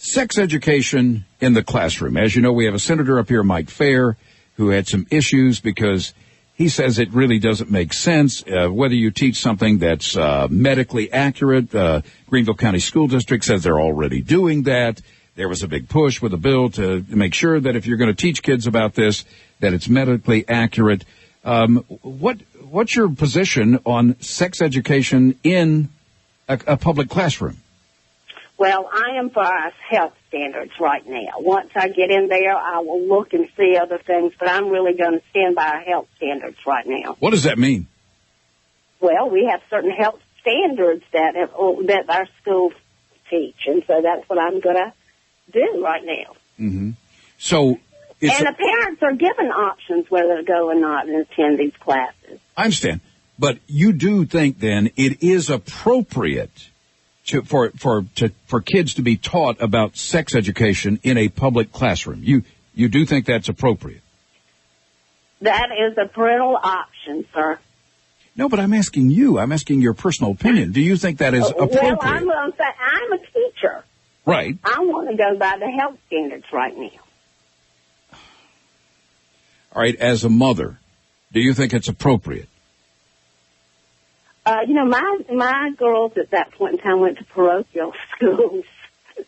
Sex education in the classroom. As you know, we have a senator up here, Mike Fair, who had some issues because he says it really doesn't make sense whether you teach something that's medically accurate. Greenville County School District says they're already doing that. There was a big push with a bill to make sure that if you're going to teach kids about this, that it's medically accurate. What's your position on sex education in a public classroom? Well, I am for our health standards right now. Once I get in there, I will look and see other things, but I'm really going to stand by our health standards right now. What does that mean? Well, we have certain health standards that our schools teach, and so that's what I'm going to do right now. Mm-hmm. So, and the parents are given options whether to go or not and attend these classes. I understand, but you do think then it is appropriate for kids to be taught about sex education in a public classroom. You do think that's appropriate? That is a parental option, sir. No, but I'm asking you. I'm asking your personal opinion. Do you think that is appropriate? Well, I'm going to say I'm a teacher. Right. I want to go by the health standards right now. All right. As a mother, do you think it's appropriate? My girls at that point in time went to parochial schools,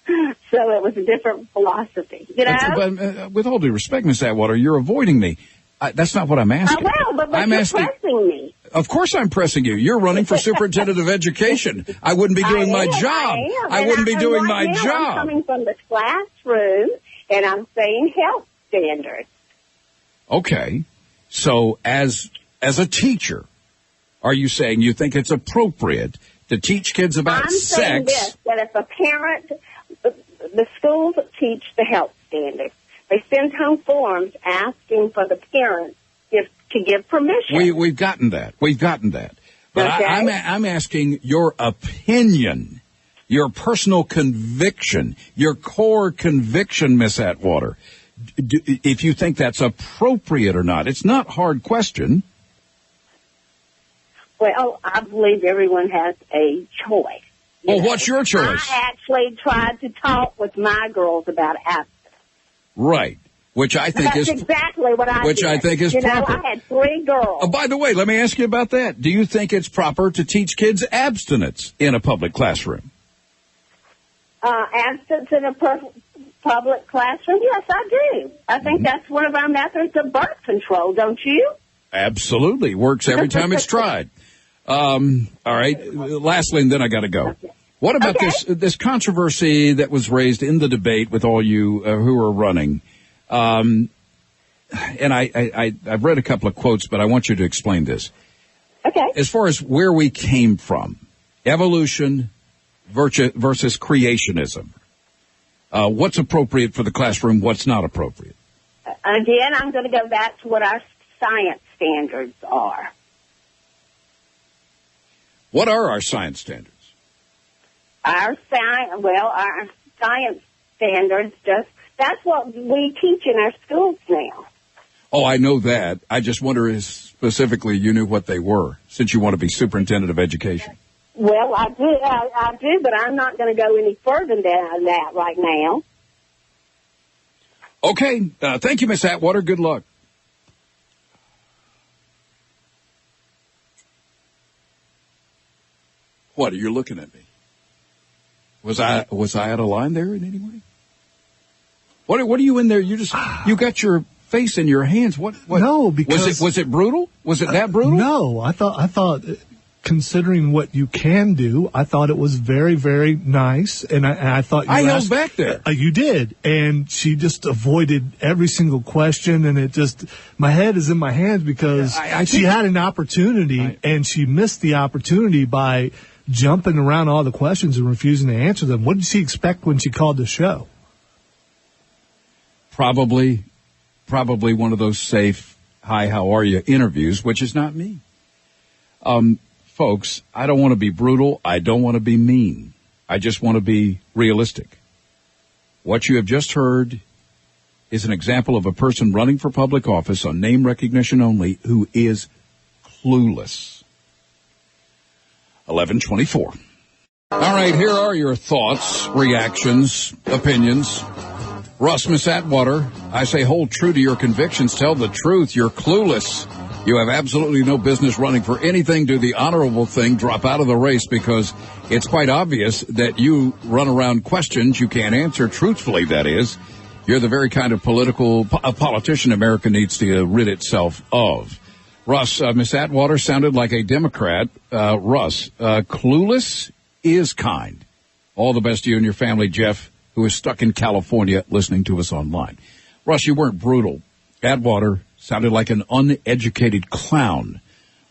so it was a different philosophy. But with all due respect, Miss Atwater, you're avoiding me. That's not what I'm asking. But you're pressing me. Of course I'm pressing you. You're running for Superintendent of Education. I wouldn't be doing my job. I wouldn't be doing my job. I'm coming from the classroom, and I'm saying health standards. Okay. So as a teacher, are you saying you think it's appropriate to teach kids about sex? I'm saying this, that if a parent, the schools teach the health standards. They send home forms asking for the parents to give permission. We've gotten that. But okay. I'm asking your opinion, your personal conviction, your core conviction, Miss Atwater, if you think that's appropriate or not. It's not a hard question. Well, I believe everyone has a choice. Well, what's your choice? I actually tried to talk with my girls about abstinence. Right. Which I think That's exactly what I did. Which I think is proper. I had 3 girls. Oh, by the way, let me ask you about that. Do you think it's proper to teach kids abstinence in a public classroom? Abstinence in a public classroom? Yes, I do. I think that's one of our methods of birth control, don't you? Absolutely. Works every time it's tried. All right. Lastly, and then I got to go. Okay. What about this controversy that was raised in the debate with all you who are running? And I've read a couple of quotes, but I want you to explain this. Okay. As far as where we came from, evolution versus creationism. What's appropriate for the classroom? What's not appropriate? Again, I'm going to go back to what our science standards are. What are our science standards? Our science standards that's what we teach in our schools now. Oh, I know that. I just wonder if specifically you knew what they were, since you want to be Superintendent of Education. Well, I do, but I'm not going to go any further than that right now. Okay. Thank you, Miss Atwater. Good luck. What, are you looking at me? Was I out of line there in any way? What are you in there? You got your face in your hands. What? No, because was it brutal? Was it that brutal? No, I thought considering what you can do, I thought it was very, very nice, and I thought I held back there. You did, and she just avoided every single question, and it just my head is in my hands because she had an opportunity and she missed the opportunity by jumping around all the questions and refusing to answer them. What did she expect when she called the show? Probably one of those safe, hi, how are you interviews, which is not me. Folks, I don't want to be brutal. I don't want to be mean. I just want to be realistic. What you have just heard is an example of a person running for public office on name recognition only who is clueless. 11:24. All right, here are your thoughts, reactions, opinions. Russ, Miss Atwater, I say hold true to your convictions. Tell the truth. You're clueless. You have absolutely no business running for anything. Do the honorable thing. Drop out of the race because it's quite obvious that you run around questions you can't answer truthfully, that is. You're the very kind of politician America needs to rid itself of. Russ, Miss Atwater sounded like a Democrat. Russ, clueless is kind. All the best to you and your family, Jeff, who is stuck in California listening to us online. Russ, you weren't brutal. Atwater sounded like an uneducated clown.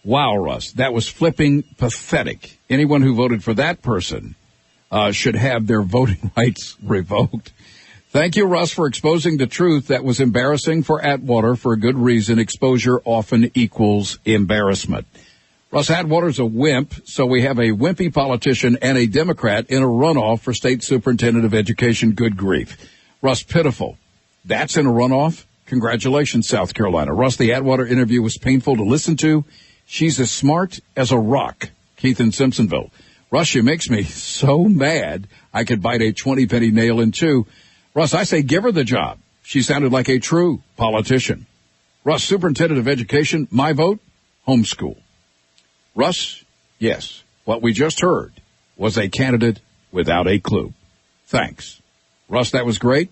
Wow, Russ, that was flipping pathetic. Anyone who voted for that person should have their voting rights revoked. Thank you, Russ, for exposing the truth. That was embarrassing for Atwater for a good reason. Exposure often equals embarrassment. Russ, Atwater's a wimp, so we have a wimpy politician and a Democrat in a runoff for State Superintendent of Education. Good grief. Russ, pitiful. That's in a runoff? Congratulations, South Carolina. Russ, the Atwater interview was painful to listen to. She's as smart as a rock. Keith in Simpsonville. Russ, she makes me so mad I could bite a 20-penny nail in two. Russ, I say give her the job. She sounded like a true politician. Russ, Superintendent of Education, my vote, homeschool. Russ, yes, what we just heard was a candidate without a clue. Thanks. Russ, that was great.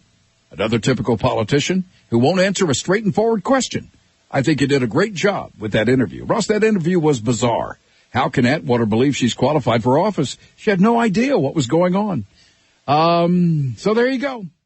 Another typical politician who won't answer a straight and forward question. I think you did a great job with that interview. Russ, that interview was bizarre. How can Atwater believe she's qualified for office? She had no idea what was going on. So there you go.